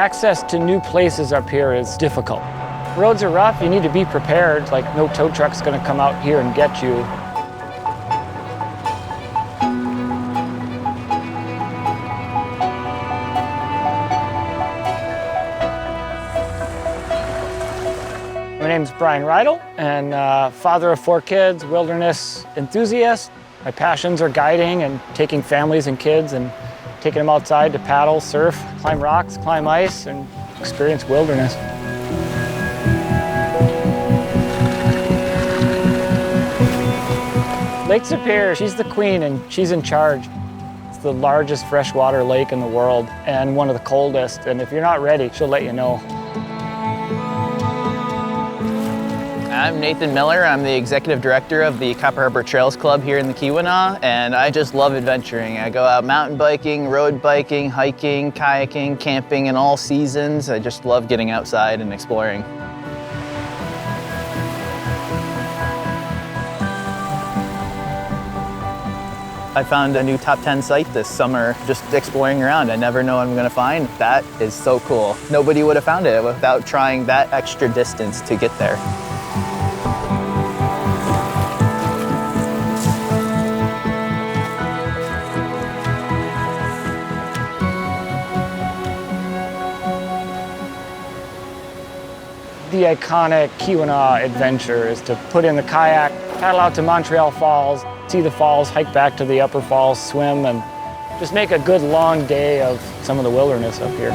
Access to new places up here is difficult. Roads are rough, you need to be prepared, like no tow truck's gonna come out here and get you. My name's Brian Rydell, and father of 4 kids, wilderness enthusiast. My passions are guiding and taking families and kids and taking them outside to paddle, surf, climb rocks, climb ice, and experience wilderness. Lake Superior, she's the queen and she's in charge. It's the largest freshwater lake in the world and one of the coldest, and if you're not ready, she'll let you know. I'm Nathan Miller. I'm the executive director of the Copper Harbor Trails Club here in the Keweenaw, and I just love adventuring. I go out mountain biking, road biking, hiking, kayaking, camping in all seasons. I just love getting outside and exploring. I found a new top 10 site this summer just exploring around. I never know what I'm gonna find. That is so cool. Nobody would have found it without trying that extra distance to get there. The iconic Keweenaw adventure is to put in the kayak, paddle out to Montreal Falls, see the falls, hike back to the upper falls, swim, and just make a good long day of some of the wilderness up here.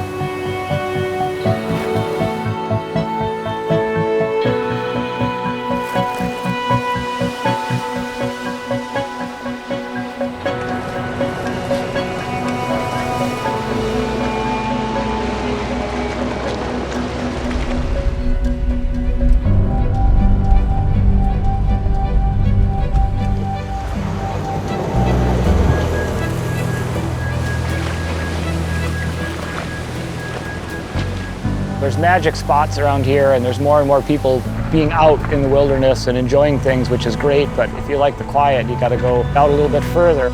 There's magic spots around here, and there's more and more people being out in the wilderness and enjoying things, which is great, but if you like the quiet, you gotta go out a little bit further.